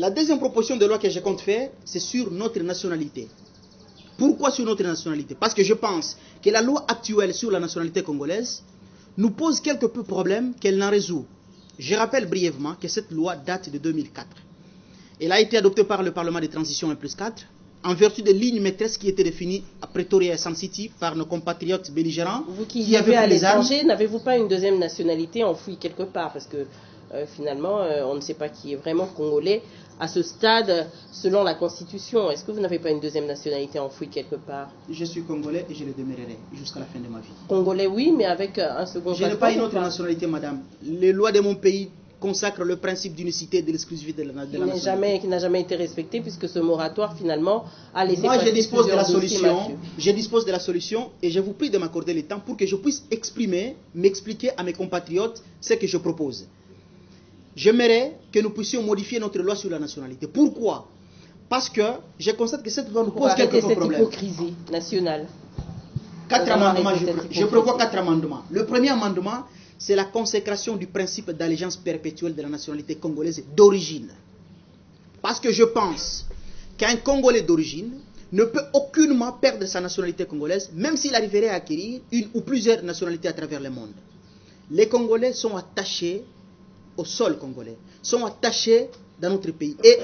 La deuxième proposition de loi que je compte faire, c'est sur notre nationalité. Pourquoi sur notre nationalité? Parce que je pense que la loi actuelle sur la nationalité congolaise nous pose quelque peu de problèmes qu'elle n'en résout. Je rappelle brièvement que cette loi date de 2004. Elle a été adoptée par le Parlement de transition 1+4 en vertu des lignes maîtresses qui étaient définies à Pretoria et Sun City par nos compatriotes belligérants. Vous qui vivez à l'étranger, n'avez-vous pas une deuxième nationalité enfouie quelque part? Parce que finalement, on ne sait pas qui est vraiment congolais à ce stade, selon la Constitution. Est-ce que vous n'avez pas une deuxième nationalité enfouie quelque part? Je suis congolais et je le demeurerai jusqu'à la fin de ma vie. Congolais, oui, mais avec un second Je n'ai pas une autre nationalité, madame. Les lois de mon pays consacrent le principe d'unicité et de l'exclusivité de la nationalité. Qui n'a jamais été respecté, puisque ce moratoire, finalement, a laissé... Moi, je dispose de la solution. Je dispose de la solution et je vous prie de m'accorder le temps pour que je puisse m'expliquer à mes compatriotes ce que je propose. J'aimerais que nous puissions modifier notre loi sur la nationalité. Pourquoi? Parce que je constate que cette loi nous pose quelques problèmes. Cette hypocrisie nationale. Je prévois 4 amendements. Le premier amendement, c'est la consécration du principe d'allégeance perpétuelle de la nationalité congolaise d'origine. Parce que je pense qu'un Congolais d'origine ne peut aucunement perdre sa nationalité congolaise, même s'il arriverait à acquérir une ou plusieurs nationalités à travers le monde. Les Congolais sont attachés au sol congolais, sont attachés dans notre pays. Et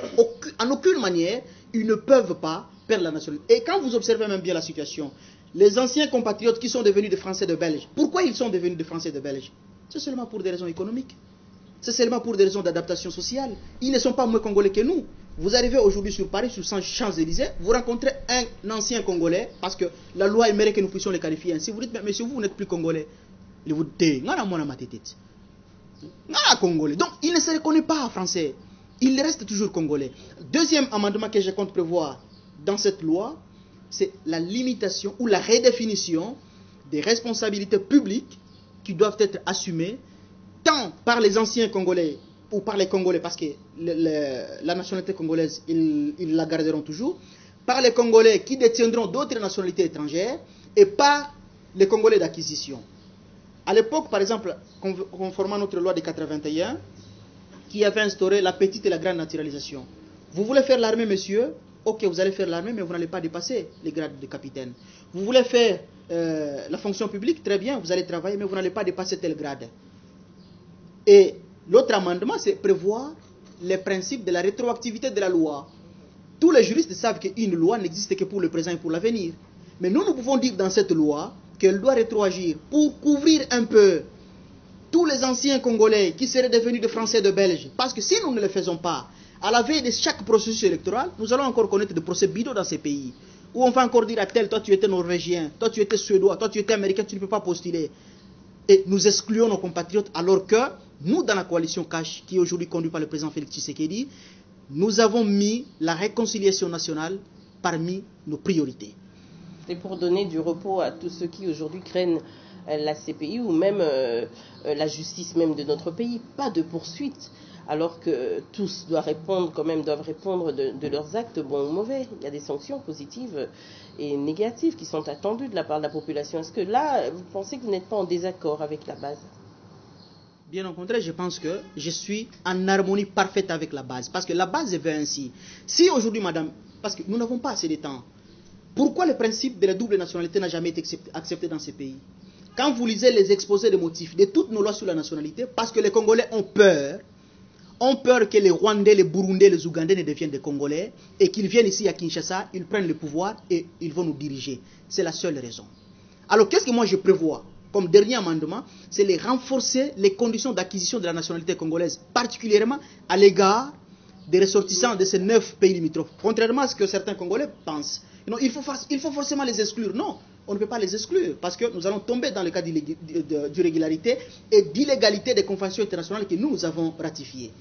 en aucune manière, ils ne peuvent pas perdre la nationalité. Et quand vous observez même bien la situation, les anciens compatriotes qui sont devenus des Français de Belges, pourquoi ils sont devenus des Français de Belges? C'est seulement pour des raisons économiques. C'est seulement pour des raisons d'adaptation sociale. Ils ne sont pas moins congolais que nous. Vous arrivez aujourd'hui sur Paris, sur Champs-Élysées, vous rencontrez un ancien congolais, parce que la loi aimerait que nous puissions les qualifier ainsi. Vous dites, mais monsieur, vous n'êtes plus congolais. Il vous dit, congolais. Donc, il ne se reconnaît pas français. Il reste toujours congolais. Deuxième amendement que je compte prévoir dans cette loi, c'est la limitation ou la redéfinition des responsabilités publiques qui doivent être assumées tant par les anciens Congolais ou par les Congolais, parce que la nationalité congolaise, ils la garderont toujours, par les Congolais qui détiendront d'autres nationalités étrangères et par les Congolais d'acquisition. À l'époque, par exemple, conformément à notre loi de 81, qui avait instauré la petite et la grande naturalisation. Vous voulez faire l'armée, monsieur? Ok, vous allez faire l'armée, mais vous n'allez pas dépasser les grades de capitaine. Vous voulez faire la fonction publique? Très bien, vous allez travailler, mais vous n'allez pas dépasser tel grade. Et l'autre amendement, c'est prévoir les principes de la rétroactivité de la loi. Tous les juristes savent qu'une loi n'existe que pour le présent et pour l'avenir. Mais nous pouvons dire dans cette loi qu'elle doit rétroagir pour couvrir un peu tous les anciens Congolais qui seraient devenus des Français de Belges. Parce que si nous ne le faisons pas, à la veille de chaque processus électoral, nous allons encore connaître des procès bidons dans ces pays. Où on va encore dire à tel, toi tu étais norvégien, toi tu étais suédois, toi tu étais américain, tu ne peux pas postuler. Et nous excluons nos compatriotes alors que nous, dans la coalition CASH, qui est aujourd'hui conduite par le président Félix Tshisekedi, nous avons mis la réconciliation nationale parmi nos priorités. Et pour donner du repos à tous ceux qui aujourd'hui craignent la CPI ou même la justice même de notre pays, pas de poursuite, alors que tous doivent répondre de leurs actes, bons ou mauvais. Il y a des sanctions positives et négatives qui sont attendues de la part de la population. Est-ce que là, vous pensez que vous n'êtes pas en désaccord avec la base? Bien au contraire, je pense que je suis en harmonie parfaite avec la base. Parce que la base veut ainsi. Si aujourd'hui, madame, parce que nous n'avons pas assez de temps, pourquoi le principe de la double nationalité n'a jamais été accepté dans ces pays? Quand vous lisez les exposés de motifs de toutes nos lois sur la nationalité, parce que les Congolais ont peur que les Rwandais, les Burundais, les Ougandais ne deviennent des Congolais et qu'ils viennent ici à Kinshasa, ils prennent le pouvoir et ils vont nous diriger. C'est la seule raison. Alors qu'est-ce que moi je prévois comme dernier amendement? C'est de renforcer les conditions d'acquisition de la nationalité congolaise, particulièrement à l'égard des ressortissants de ces 9 pays limitrophes. Contrairement à ce que certains Congolais pensent. Non, il faut forcément les exclure. Non, on ne peut pas les exclure parce que nous allons tomber dans le cas d'irrégularité et d'illégalité des conventions internationales que nous avons ratifiées.